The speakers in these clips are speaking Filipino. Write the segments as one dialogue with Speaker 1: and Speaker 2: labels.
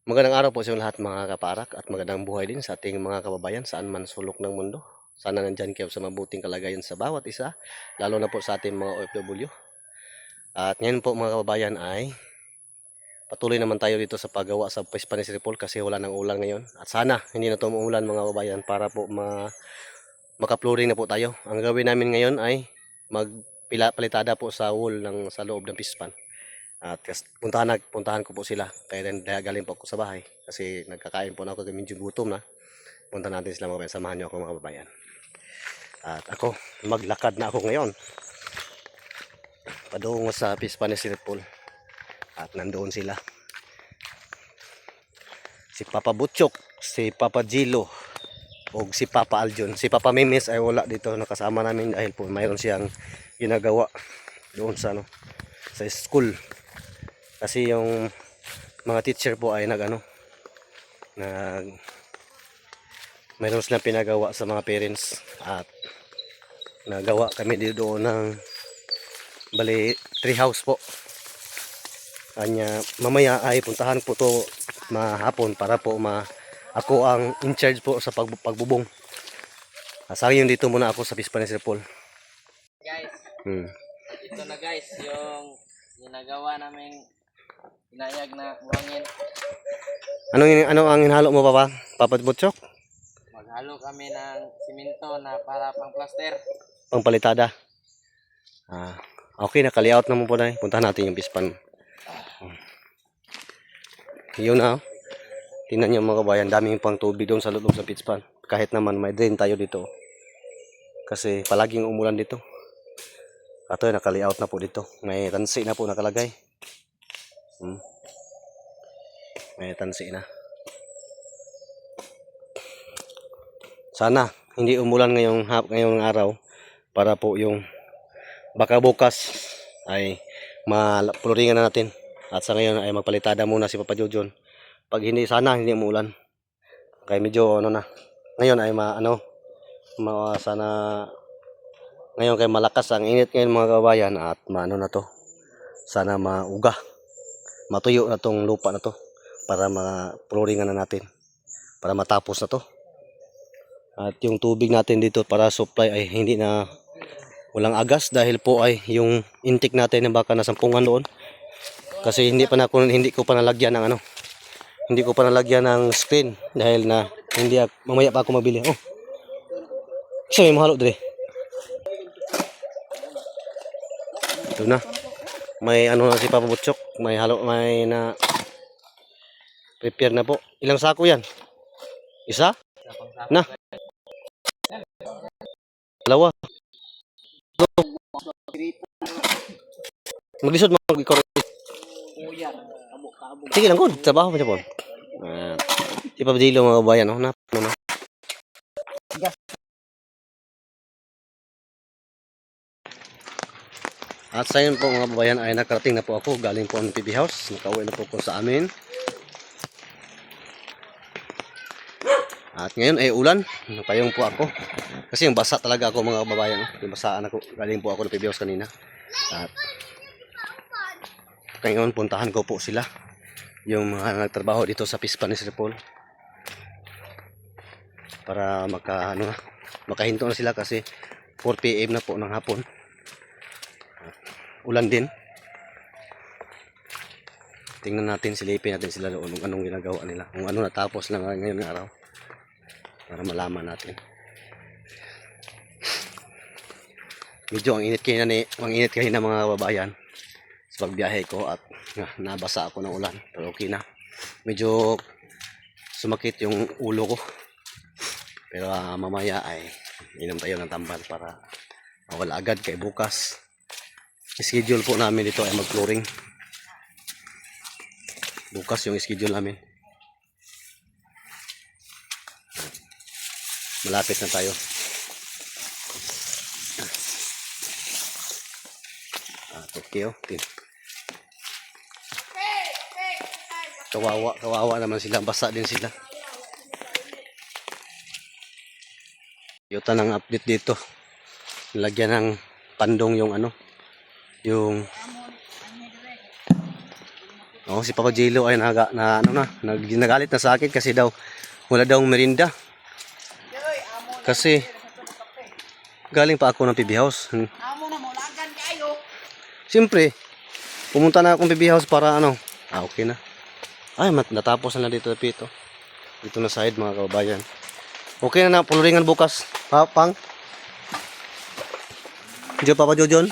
Speaker 1: Magandang araw po sa lahat mga kaparak at magandang buhay din sa ating mga kababayan saan man sulok ng mundo. Sana nandyan kayo sa mabuting kalagayan sa bawat isa, lalo na po sa ating mga OFW. At ngayon po mga kababayan ay patuloy naman tayo dito sa paggawa sa Spanish Ripple kasi wala nang ulan ngayon. At sana hindi na tumuulan mga kababayan para po maka-flooring na po tayo. Ang gawin namin ngayon ay magpalitada po sa wall sa loob ng pispan. At puntahan ko po sila. Kaya galing po ako sa bahay. Kasi nagkakain po na ako. Medyo gutom na. Punta natin sila mga kababayan. Samahan niyo ako mga kababayan. At ako, maglakad na ako ngayon. Padungo sa Spanish Ripple. At nandoon sila. Si Papa Butchok, si Papa Gilo, o si Papa Aljon. Si Papa Mimis ay wala dito nakasama namin dahil po mayroon siyang ginagawa doon sa school. Kasi yung mga teacher po ay mayroon silang pinagawa sa mga parents at nagawa kami dito doon ng bali tree house po. Kanya mamaya ay puntahan po to mahapon para po ako ang in charge po sa pagbubong. Sa ngayon dito muna ako sa Spanish Ripple.
Speaker 2: Guys, ito na guys yung ginagawa namin inayag na buhangin.
Speaker 1: Ano ang hinalo mo Papa Butchok?
Speaker 2: Maghalo kami ng simento na para pang plaster.
Speaker 1: Pangpalitada. Okay, naka-layout naman po na. Puntahan natin yung pispan. Yun na. Tingnan niyo mga kabayan, daming pang tubig doon sa loob sa pispan. Kahit naman may drain tayo dito. Kasi palaging umulan dito. At naka-layout na po dito. May tansi na po nakalagay. May tansi na. Sana hindi umulan ngayong araw para po yung baka bukas ay mapuluringan na natin. At sa ngayon ay magpalitada muna si Papa Jojon. Pag sana hindi umulan. Kaya medyo ngayon ay sana ngayon kay malakas ang init ngayon mga kabayan at sana matuyo na tong lupa na to para mapuluringan na natin para matapos na to. At yung tubig natin dito para supply ay walang agas dahil po ay yung intake natin ng baka nasampungan doon. Kasi hindi ko pa nalagyan ng screen dahil mamaya pa ako mabili. Siya may mahalo dire. Ito na. May na si Papa Butchok, may prepare na po. Ilang sako yan? Isa? Na. Dalawa. Maglisod mag-correct. Sige lang good. Trabaho pa siya po. Si Papa Dilo mga kabayan. At sa yun po mga kabayan ay nakarating na po ako. Galing po ang PB House. Nakauwi na po sa amin. At ngayon ay ulan. Napayong po ako. Kasi yung basa talaga ako mga kababayan. Yung basaan ako. Galing po ako ng PB House kanina. At ngayon puntahan ko po sila. Yung mga nagtrabaho dito sa Spanish Ripple. Para makahinto na sila kasi 4 PM na po ng hapon. Ulan din. Tingnan natin, silipin natin sila doon kung anong ginagawa nila. Kung ano natapos lang ngayon ng araw. Para malaman natin. Medyo ang init kanina mga kababayan sa pagbiyahe ko at nabasa ako ng ulan. Pero okay na. Medyo sumakit yung ulo ko. Pero mamaya ay inom tayo ng tambal para mawala agad kay bukas. Schedule po namin dito ay mag-flooring. Bukas yung schedule namin. Malapit na tayo. Okay. Kawawa naman sila. Basa din sila. Yuta ng update dito. Lagyan ng pandong yung Oh, si Papa Jilo ay nagalit na sa akin kasi daw wala daw merinda. Kasi galing pa ako ng PB House.
Speaker 3: Amo na mo lagan kayo.
Speaker 1: Siyempre, pumunta na akong PB House para ano. Okay na. Ay, natapos na dito pito. Dito na side mga kababayan. Okay na puluringan bukas. Pang. Diyo Papa Jojon.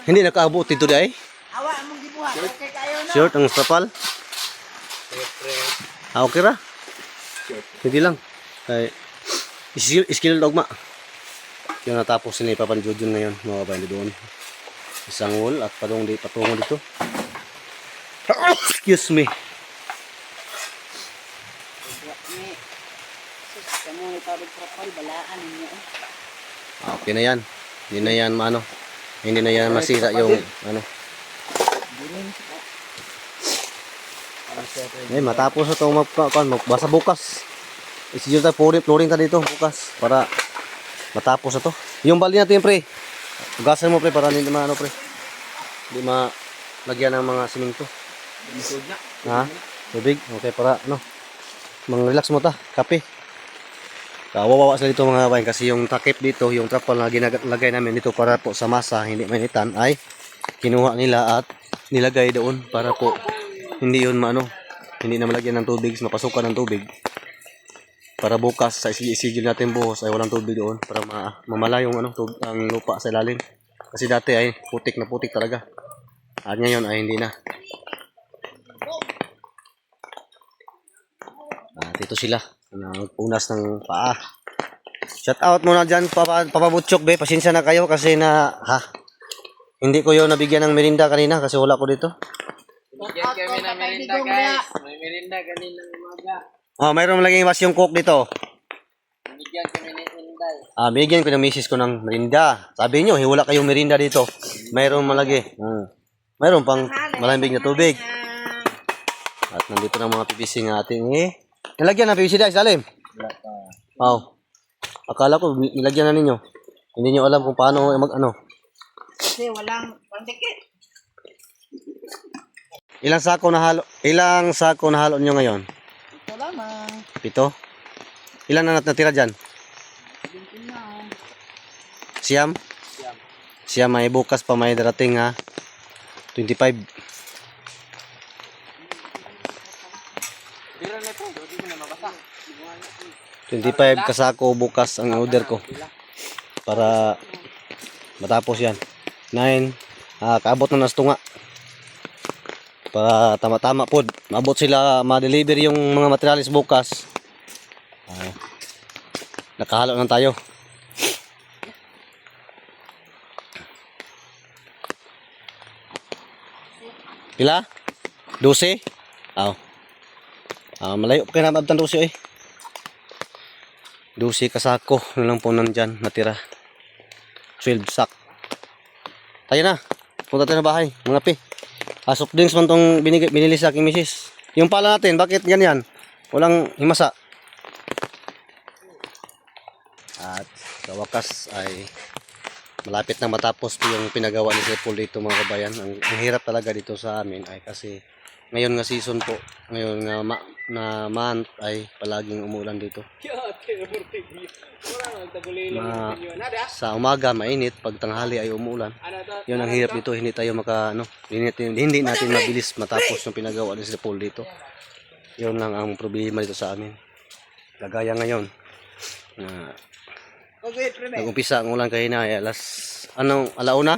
Speaker 1: Hindi nakaabot dito di ay.
Speaker 3: Awa among gibuhat. Okay kayo no.
Speaker 1: Short ang sapal. Okay ra. Hindi lang. Ay, skill dogma. Yung natapos ni Papa Jojon na yun. Mga kabayan doon. Isang wall at patungo dito. Excuse me.
Speaker 3: Kamu ni pabig propal balaan ninyo.
Speaker 1: Okay na yan. Hindi na yan hindi na yan masira yung ano. Matapos ito magbasa bukas. Isigil tayo flooring ta dito bukas para matapos ito. Yung bali natin pre. Ugasan mo pre para hindi pre. Hindi lagyan ng mga simento. Ha? Tubig. Okay para mang-relax mo ta. Kape. Kawawa sila dito mga kabayan kasi yung takip dito, yung trapal na ginagay namin dito para po sa masa, hindi mainitan ay kinuha nila at nilagay doon para po hindi yun hindi na malagyan ng tubig, mapasukan ng tubig. Para bukas sa isigil natin buhos ay walang tubig doon para mamala yung ang lupa sa ilalim. Kasi dati ay putik na putik talaga. At ngayon ay hindi na. Dito sila. Punas ng paa. Shout out muna dyan, Papa Butchok, be. Pasensya na kayo kasi hindi ko yun nabigyan ng merinda kanina kasi wala ko dito.
Speaker 2: Bigyan kami ng merinda guys. May merinda kanina umaga.
Speaker 1: Mayroon lagi mas yung coke dito.
Speaker 2: Bigyan kami ng Inday.
Speaker 1: Bigyan ko ng misis ko ng merinda. Sabi nyo, wala kayong merinda dito. Mayroon malagi. Mayroon pang malambing na tubig. At nandito ng mga PVC ng ating nilagyan ng PVC dahil salim. Akala ko nilagyan na ninyo. Hindi nyo alam kung paano
Speaker 3: Kasi walang pandikit.
Speaker 1: Ilang sako na halo nyo ngayon?
Speaker 3: Ito lamang.
Speaker 1: 7? Ilan na natira dyan?
Speaker 3: 17 na.
Speaker 1: Siyam? Siyam may bukas pa may darating 25.
Speaker 2: Bira na ito. Hindi mo na mabasa.
Speaker 1: 25 kasako bukas ang order ko. Para matapos yan. 9. Kaabot na nastunga. Para tama-tama po. Maabot sila ma-deliver yung mga materialis bukas. Nakahalo na tayo. Pila? 12? Malayo pa kayo na abtan 12 eh. 12 kasako na lang po nandyan natira. 12 sack. Tayo na. Punta tayo na bahay. Mga pi. Soft drinks man tong binili sa aking misis. Yung pala natin, bakit ganyan? Walang himasa. At sa wakas ay malapit na matapos po yung pinagawa ni Sir Paul dito mga kabayan. Ang hirap talaga dito sa amin ay kasi ngayon nga season po, ngayon nga na month ay palaging umulan dito. Sa umaga mainit, pag tanghali ay umulan. Yun ang hirap dito, hindi tayo hindi natin mabilis matapos yung pinagawa ni Sir Paul dito. Yun lang ang problema dito sa amin. Kagaya ngayon na nag-umpisa ang ulan kanina ay alauna?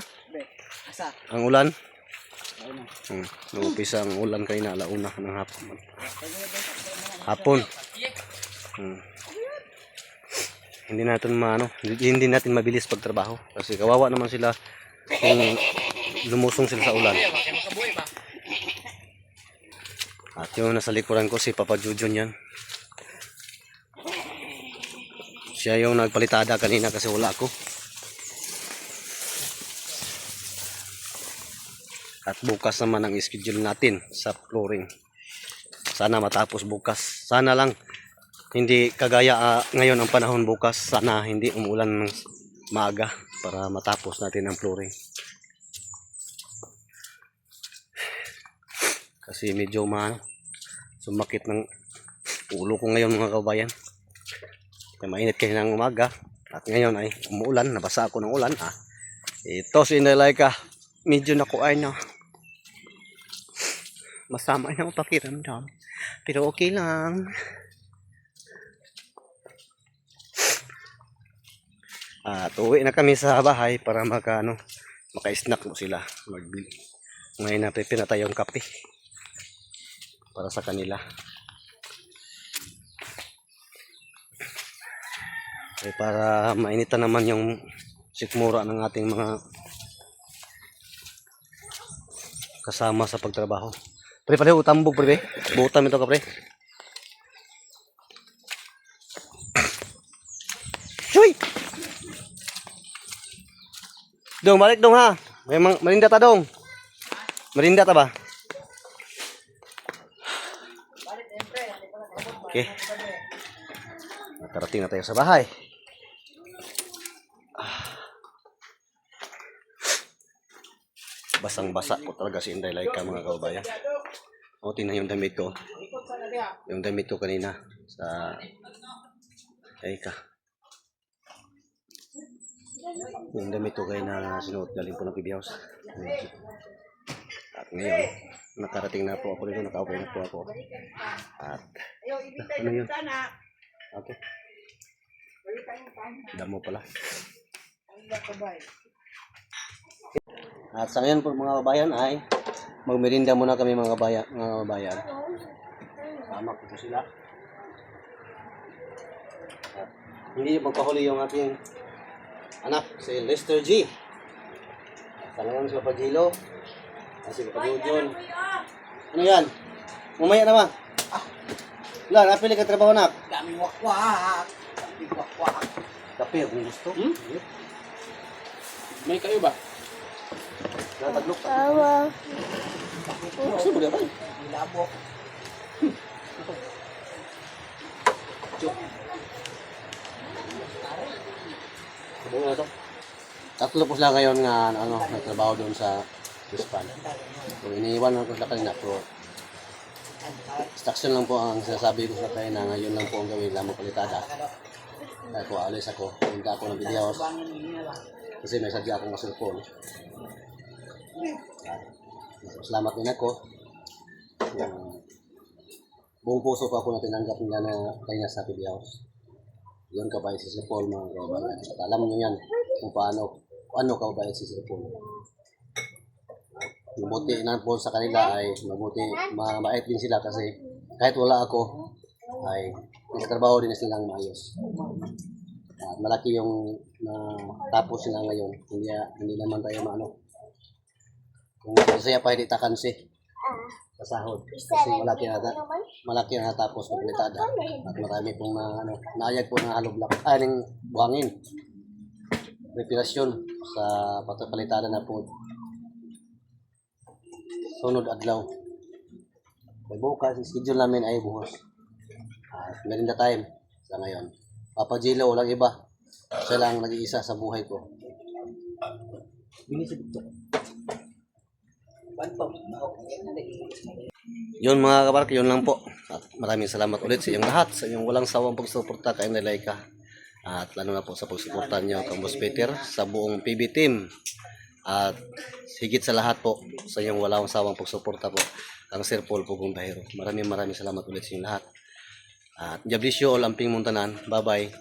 Speaker 1: Ang ulan? Nag-umpisa ang ulan kanina alauna ng hapon. Hindi natin mabilis pagtrabaho kasi kawawa naman sila kung lumusong sila sa ulan. At yung nasa likuran ko si Papa Jojon yan. Siya yung nagpalitada kanina kasi wala ako. At bukas naman ang schedule natin sa flooring. Sana matapos bukas. Sana lang hindi kagaya ngayon ang panahon bukas. Sana hindi umulan ng maaga para matapos natin ang flooring. Kasi medyo sumakit ng ulo ko ngayon mga kabayan. Kaya mainit kayo ng umaga. At ngayon ay umuulan. Nabasa ako ng ulan. Ito si Inday Laika. Medyo nakuha na. Masama na ang pakiramdam. Pero okay lang. At uwi na kami sa bahay para maka-snack mo sila. Ngayon na prepare tayong kape para sa kanila. Para mainitan naman yung sikmura ng ating mga kasama sa pagtrabaho. Pre, pareho utambog pre. Buutan ito ka pre. Shuy! Dong, balik dong ha. May marinda ta dong. Marinda ta ba? Okay. Nakarating na tayo sa bahay. Basang-basa po talaga si Inday Laika mga kababayan. O, tingnan yung damit ko. Yung damit ko kanina sa Laika. Yung damit ko kayo na sinuot galing po ng PB House. At ngayon, nakarating na po ako dito. Nakaupo na po ako. At ano yun? Okay. Damo pala. At sa ngayon po mga kabayan ay magmerinda muna kami mga kabayan. Tama po sila. At hindi magpahuli yung ating anak, si Lester G. Sa ngayon si Papagilo. Si Papagudyon. Ano yan? Mamaya naman. Wala, napili ka trabaho nak.
Speaker 3: Daming wakwak. Daming wakwak.
Speaker 1: Kape kung gusto.
Speaker 2: May kayo ba?
Speaker 1: Nataglok pa. Tawa. Gusto mo ba?
Speaker 3: Ilabok.
Speaker 1: Ano nga to? Tatlo po sila ngayon nga nagtrabaho doon sa Japan. So, iniiwan ko sila kanina pero instruction lang po ang sinasabi ko sa kanya na ngayon lang po ang gawin lamang palitada. Dahil po alis ako, punta ako ng videos kasi may sadya akong cellphone. Salamat din ako. Buong puso ko ako na tinanggap nila na kanya sa videos. Yun kabait si Sir Paul mga kababayan. At alam nyo yan kung paano kabait si Sir Paul. Mabuti na po sa kanila ay mabait din sila kasi kahit wala ako ay nagtatrabaho din silang maayos. At malaki yung tapos sila ngayon. Hindi naman tayo kung masaya pa hindi takansi sa sahod. Kasi malaki na natapos ng palitada. At marami pong naayag po na haloblak. Ng buhangin. Preparasyon sa palitada na po. Sunod adlaw. Bukas, schedule namin ay buhos. Merinda time sa ngayon. Papa Gilo, walang iba. Siya lang nag-iisa sa buhay ko. Binisip ito. Yun mga kabark, yun lang po. At maraming salamat ulit sa inyong lahat, sa inyong walang sawang pagsuporta kay Inday Laika. At lalo na po sa pagsuporta niyo kay Boss Peter, sa buong PB team. At higit sa lahat po, sa inyong walang sawang pagsuporta po, ang Sir Paul Pugong Bahero. Maraming salamat ulit sa inyong lahat. At God bless you all, amping muntanan. Bye-bye.